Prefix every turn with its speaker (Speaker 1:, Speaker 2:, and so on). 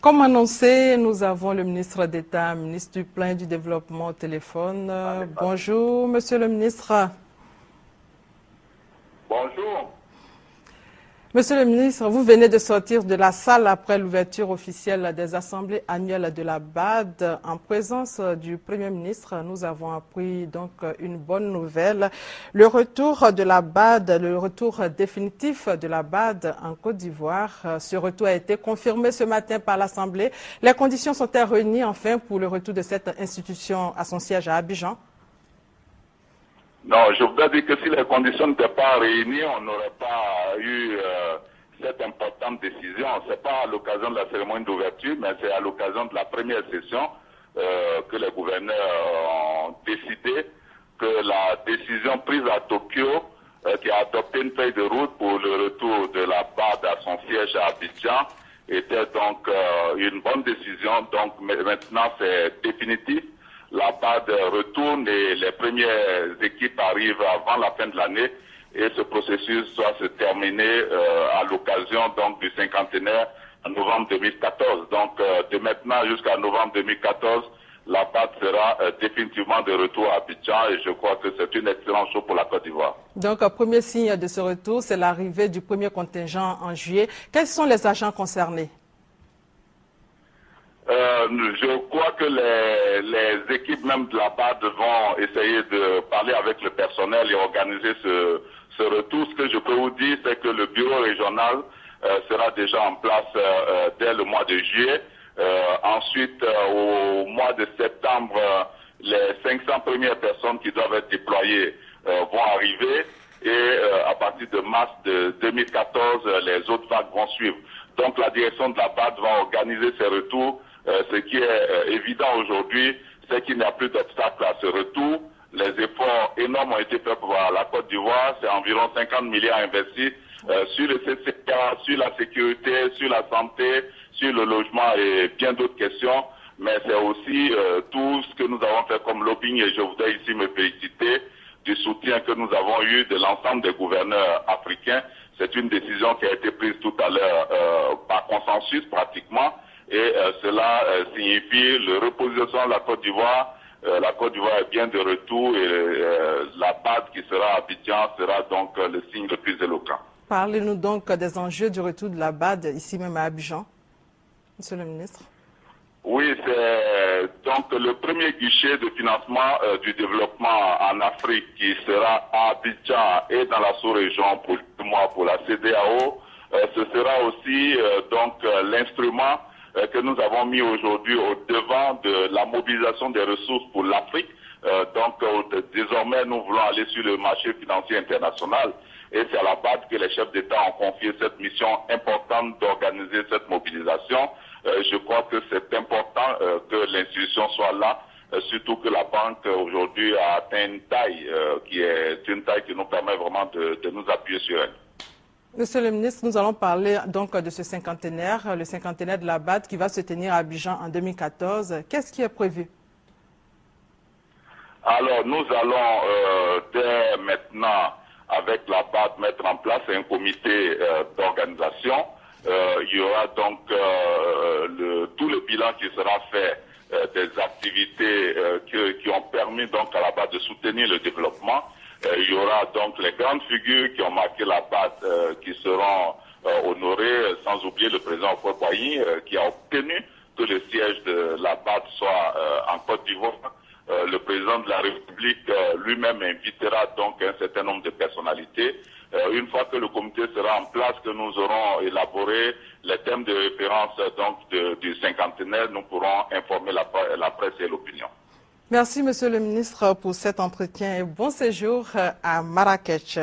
Speaker 1: Comme annoncé, nous avons le ministre d'État, ministre du Plan et du Développement au téléphone. Bonjour, monsieur le ministre.
Speaker 2: Bonjour.
Speaker 1: Monsieur le ministre, vous venez de sortir de la salle après l'ouverture officielle des assemblées annuelles de la BAD. En présence du Premier ministre, nous avons appris donc une bonne nouvelle. Le retour de la BAD, le retour définitif de la BAD en Côte d'Ivoire, ce retour a été confirmé ce matin par l'Assemblée. Les conditions sont-elles réunies enfin pour le retour de cette institution à son siège à Abidjan?
Speaker 2: Non, je voudrais dire que si les conditions n'étaient pas réunies, on n'aurait pas eu cette importante décision. Ce n'est pas à l'occasion de la cérémonie d'ouverture, mais c'est à l'occasion de la première session que les gouverneurs ont décidé que la décision prise à Tokyo, qui a adopté une feuille de route pour le retour de la BAD à son siège à Abidjan, était donc une bonne décision. Donc maintenant, c'est définitif. La BAD retourne et les premières équipes arrivent avant la fin de l'année et ce processus doit se terminer à l'occasion donc du cinquantenaire en novembre 2014. Donc de maintenant jusqu'à novembre 2014, la BAD sera définitivement de retour à Abidjan et je crois que c'est une excellente chose pour la Côte d'Ivoire.
Speaker 1: Donc, premier signe de ce retour, c'est l'arrivée du premier contingent en juillet. Quels sont les agents concernés?
Speaker 2: Je crois que les équipes même de la BAD vont essayer de parler avec le personnel et organiser ce retour. Ce que je peux vous dire, c'est que le bureau régional sera déjà en place dès le mois de juillet. Ensuite, au mois de septembre, les 500 premières personnes qui doivent être déployées vont arriver. Et à partir de mars de 2014, les autres vagues vont suivre. Donc la direction de la BAD va organiser ces retours. Ce qui est évident aujourd'hui, c'est qu'il n'y a plus d'obstacle à ce retour. Les efforts énormes ont été faits pour la Côte d'Ivoire. C'est environ 50 milliards investis sur le CCA, sur la sécurité, sur la santé, sur le logement et bien d'autres questions. Mais c'est aussi tout ce que nous avons fait comme lobbying et je voudrais ici me féliciter du soutien que nous avons eu de l'ensemble des gouverneurs africains. C'est une décision qui a été prise tout à l'heure par consensus pratiquement. Et cela signifie le repositionnement de la Côte d'Ivoire. La Côte d'Ivoire est bien de retour et la BAD qui sera à Abidjan sera donc le signe le plus éloquent.
Speaker 1: Parlez-nous donc des enjeux du retour de la BAD ici même à Abidjan, monsieur le ministre.
Speaker 2: Oui, c'est donc le premier guichet de financement du développement en Afrique qui sera à Abidjan et dans la sous-région pour le mois pour la CEDEAO. Ce sera aussi donc l'instrument que nous avons mis aujourd'hui au devant de la mobilisation des ressources pour l'Afrique. Donc désormais, nous voulons aller sur le marché financier international et c'est à la BAD que les chefs d'État ont confié cette mission importante d'organiser cette mobilisation. Je crois que c'est important que l'institution soit là, surtout que la banque aujourd'hui a atteint une taille qui est une taille qui nous permet vraiment de nous appuyer sur elle.
Speaker 1: Monsieur le ministre, nous allons parler donc de ce cinquantenaire, le cinquantenaire de la BAD qui va se tenir à Abidjan en 2014. Qu'est-ce qui est prévu?
Speaker 2: Alors, nous allons dès maintenant, avec la BAD, mettre en place un comité d'organisation. Il y aura donc tout le bilan qui sera fait des activités qui ont permis donc à la BAD de soutenir le développement. Il y aura donc les grandes figures qui ont marqué la BAD qui seront honorées, sans oublier le président Houphouët-Boigny qui a obtenu que le siège de la BAD soit en Côte d'Ivoire. Le président de la République lui-même invitera donc un certain nombre de personnalités. Une fois que le comité sera en place, que nous aurons élaboré les thèmes de référence donc du cinquantenaire, nous pourrons informer la presse et l'opinion.
Speaker 1: Merci, monsieur le ministre, pour cet entretien et bon séjour à Marrakech.